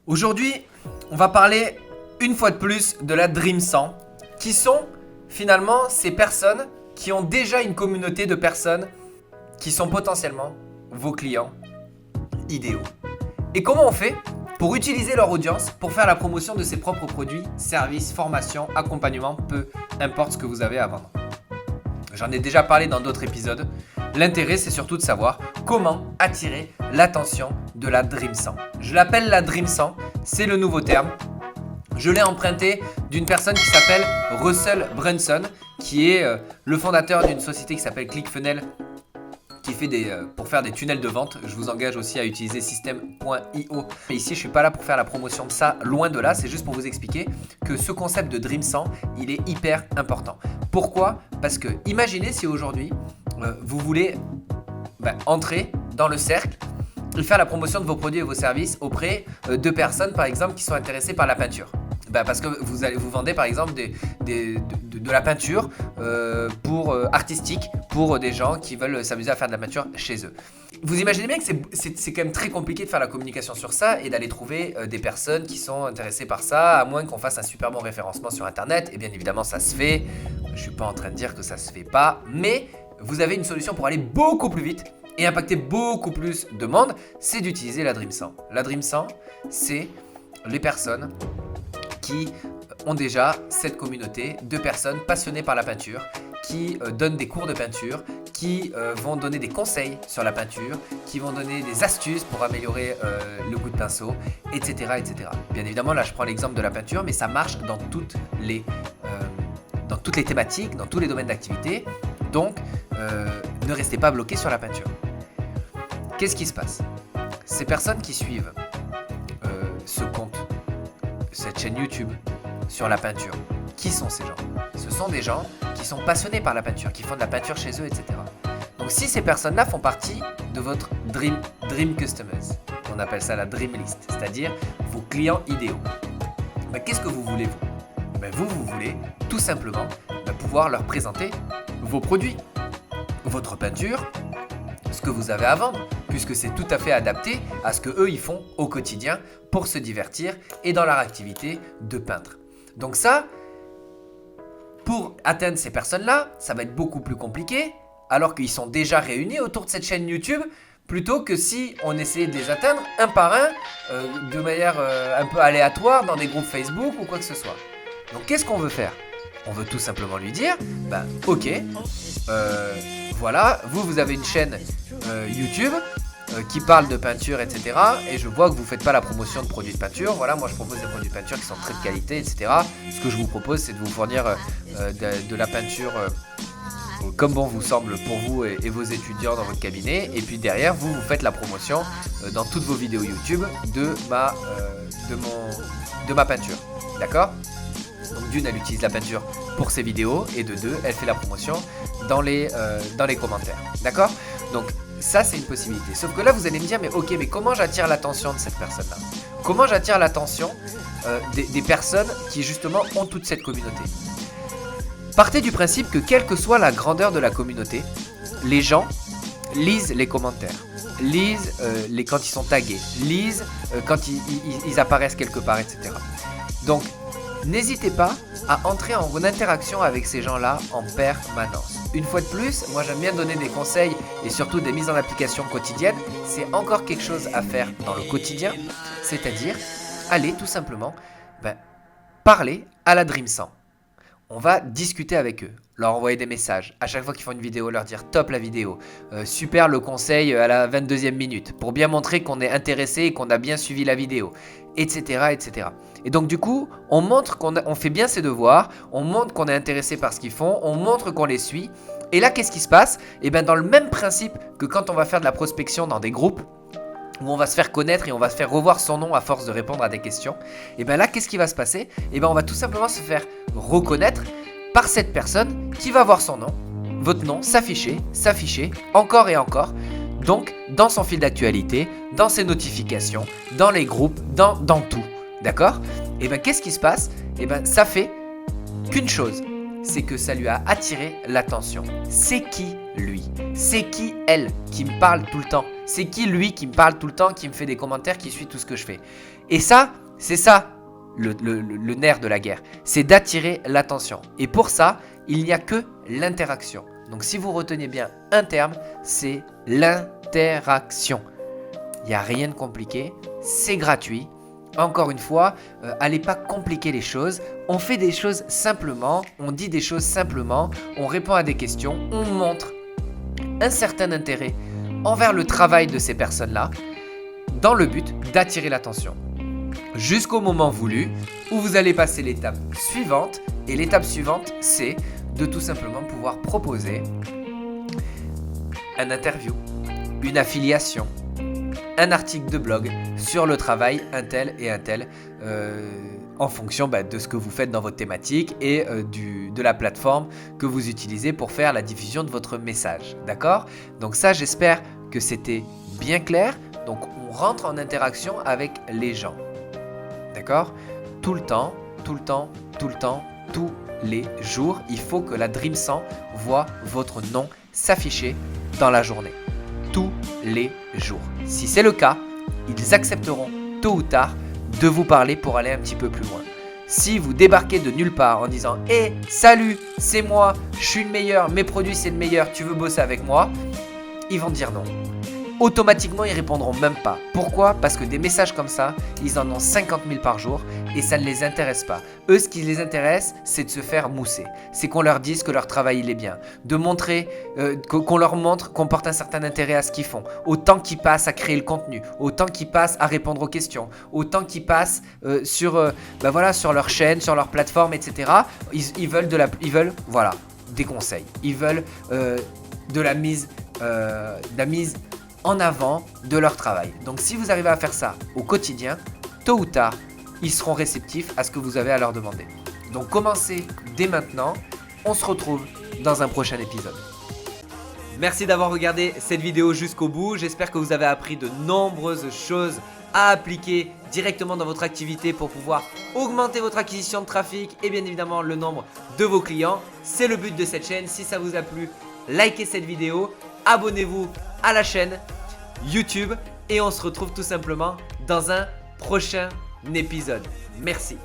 Aujourd'hui, on va parler une fois de plus de la Dream 100, qui sont finalement ces personnes qui ont déjà une communauté de personnes qui sont potentiellement vos clients idéaux. Et comment on fait pour utiliser leur audience pour faire la promotion de ses propres produits, services, formations, accompagnements, peu importe ce que vous avez à vendre. J'en ai déjà parlé dans d'autres épisodes. L'intérêt, c'est surtout de savoir comment attirer l'attention de la Dream 100. Je l'appelle la Dream 100, c'est le nouveau terme. Je l'ai emprunté d'une personne qui s'appelle Russell Brunson, qui est le fondateur d'une société qui s'appelle ClickFunnels, qui fait pour faire des tunnels de vente. Je vous engage aussi à utiliser system.io. Et ici, je ne suis pas là pour faire la promotion de ça, loin de là. C'est juste pour vous expliquer que ce concept de Dream 100, il est hyper important. Pourquoi ? Parce que imaginez si aujourd'hui, vous voulez entrer dans le cercle et faire la promotion de vos produits et vos services auprès de personnes, par exemple, qui sont intéressées par la peinture. Parce que vous vendez par exemple de la peinture artistique pour des gens qui veulent s'amuser à faire de la peinture chez eux. Vous imaginez bien que c'est quand même très compliqué de faire la communication sur ça et d'aller trouver des personnes qui sont intéressées par ça, à moins qu'on fasse un super bon référencement sur internet. Et bien évidemment ça se fait, je ne suis pas en train de dire que ça se fait pas, mais vous avez une solution pour aller beaucoup plus vite et impacter beaucoup plus de monde, c'est d'utiliser la Dream 100. La Dream 100, c'est les personnes qui ont déjà cette communauté de personnes passionnées par la peinture, qui donnent des cours de peinture, qui vont donner des conseils sur la peinture, qui vont donner des astuces pour améliorer le coup de pinceau, etc., etc. Bien évidemment, là je prends l'exemple de la peinture, mais ça marche dans toutes les thématiques, dans tous les domaines d'activité. Donc, ne restez pas bloqués sur la peinture. Qu'est-ce qui se passe ? Ces personnes qui suivent ce compte, cette chaîne YouTube sur la peinture, qui sont ces gens ? Ce sont des gens qui sont passionnés par la peinture, qui font de la peinture chez eux, etc. Donc si ces personnes-là font partie de votre Dream Customers, on appelle ça la Dream List, c'est-à-dire vos clients idéaux, qu'est-ce que vous voulez vous ? Vous voulez tout simplement pouvoir leur présenter vos produits, votre peinture, ce que vous avez à vendre, puisque c'est tout à fait adapté à ce que eux ils font au quotidien pour se divertir et dans leur activité de peintre. Donc ça, pour atteindre ces personnes-là, ça va être beaucoup plus compliqué, alors qu'ils sont déjà réunis autour de cette chaîne YouTube, plutôt que si on essayait de les atteindre un par un, de manière un peu aléatoire dans des groupes Facebook ou quoi que ce soit. Donc qu'est-ce qu'on veut faire ? On veut tout simplement lui dire, ok, voilà, vous avez une chaîne YouTube qui parle de peinture, etc. Et je vois que vous ne faites pas la promotion de produits de peinture. Voilà, moi je propose des produits de peinture qui sont très de qualité, etc. Ce que je vous propose, c'est de vous fournir de la peinture comme bon vous semble pour vous et vos étudiants dans votre cabinet. Et puis derrière, vous faites la promotion dans toutes vos vidéos YouTube de ma peinture. D'accord ? Donc d'une, elle utilise la peinture pour ses vidéos et de deux, elle fait la promotion dans les commentaires. D'accord ? Donc ça, c'est une possibilité. Sauf que là, vous allez me dire, mais comment j'attire l'attention de cette personne-là ? Comment j'attire l'attention des personnes qui justement ont toute cette communauté ? Partez du principe que quelle que soit la grandeur de la communauté, les gens lisent les commentaires, lisent quand ils sont tagués, lisent quand ils apparaissent quelque part, etc. Donc, n'hésitez pas à entrer en interaction avec ces gens-là en permanence. Une fois de plus, moi j'aime bien donner des conseils et surtout des mises en application quotidiennes. C'est encore quelque chose à faire dans le quotidien, c'est-à-dire aller tout simplement parler à la Dream 100. On va discuter avec eux, leur envoyer des messages. À chaque fois qu'ils font une vidéo, leur dire top la vidéo, super le conseil à la 22e minute, pour bien montrer qu'on est intéressé et qu'on a bien suivi la vidéo, etc., etc. Et donc du coup, on montre qu'on fait bien ses devoirs, on montre qu'on est intéressé par ce qu'ils font, on montre qu'on les suit. Et là, qu'est-ce qui se passe ? Dans le même principe que quand on va faire de la prospection dans des groupes, où on va se faire connaître et on va se faire revoir son nom à force de répondre à des questions, et là, qu'est-ce qui va se passer ? On va tout simplement se faire reconnaître par cette personne qui va voir son nom, votre nom s'afficher, encore et encore, donc dans son fil d'actualité, dans ses notifications, dans les groupes, dans tout, d'accord ? Qu'est-ce qui se passe ? Ça fait qu'une chose, c'est que ça lui a attiré l'attention. C'est qui lui ? C'est qui elle qui me parle tout le temps ? C'est qui lui qui me parle tout le temps, qui me fait des commentaires, qui suit tout ce que je fais ? Et ça, c'est ça le nerf de la guerre. C'est d'attirer l'attention. Et pour ça, il n'y a que l'interaction. Donc si vous retenez bien un terme, c'est l'interaction. Il n'y a rien de compliqué, c'est gratuit. Encore une fois, allez pas compliquer les choses. On fait des choses simplement, on dit des choses simplement, on répond à des questions, on montre un certain intérêt envers le travail de ces personnes-là, dans le but d'attirer l'attention. Jusqu'au moment voulu où vous allez passer l'étape suivante. Et l'étape suivante, c'est de tout simplement pouvoir proposer un interview, une affiliation, un article de blog sur le travail un tel et un tel en fonction de ce que vous faites dans votre thématique et de la plateforme que vous utilisez pour faire la diffusion de votre message. D'accord ? Donc ça, j'espère que c'était bien clair. Donc on rentre en interaction avec les gens. D'accord ? Tout le temps, tous les jours, il faut que la Dream 100 voit votre nom s'afficher dans la journée. Tous les jours. Si c'est le cas, ils accepteront tôt ou tard de vous parler pour aller un petit peu plus loin. Si vous débarquez de nulle part en disant « Hey, salut, c'est moi, je suis le meilleur, mes produits c'est le meilleur, tu veux bosser avec moi ?» Ils vont dire non. Automatiquement, ils répondront même pas. Pourquoi ? Parce que des messages comme ça, ils en ont 50 000 par jour et ça ne les intéresse pas. Eux, ce qui les intéresse, c'est de se faire mousser. C'est qu'on leur dise que leur travail, il est bien. De montrer, qu'on leur montre qu'on porte un certain intérêt à ce qu'ils font. Autant qu'ils passent à créer le contenu, autant qu'ils passent à répondre aux questions, autant qu'ils passent sur leur chaîne, sur leur plateforme, etc. Ils veulent des conseils. Ils veulent de la mise en avant de leur travail. Donc si vous arrivez à faire ça au quotidien, tôt ou tard, ils seront réceptifs à ce que vous avez à leur demander. Donc commencez dès maintenant. On se retrouve dans un prochain épisode. Merci d'avoir regardé cette vidéo jusqu'au bout. J'espère que vous avez appris de nombreuses choses à appliquer directement dans votre activité pour pouvoir augmenter votre acquisition de trafic et bien évidemment le nombre de vos clients. C'est le but de cette chaîne. Si ça vous a plu, likez cette vidéo, abonnez-vous à la chaîne YouTube et on se retrouve tout simplement dans un prochain épisode. Merci.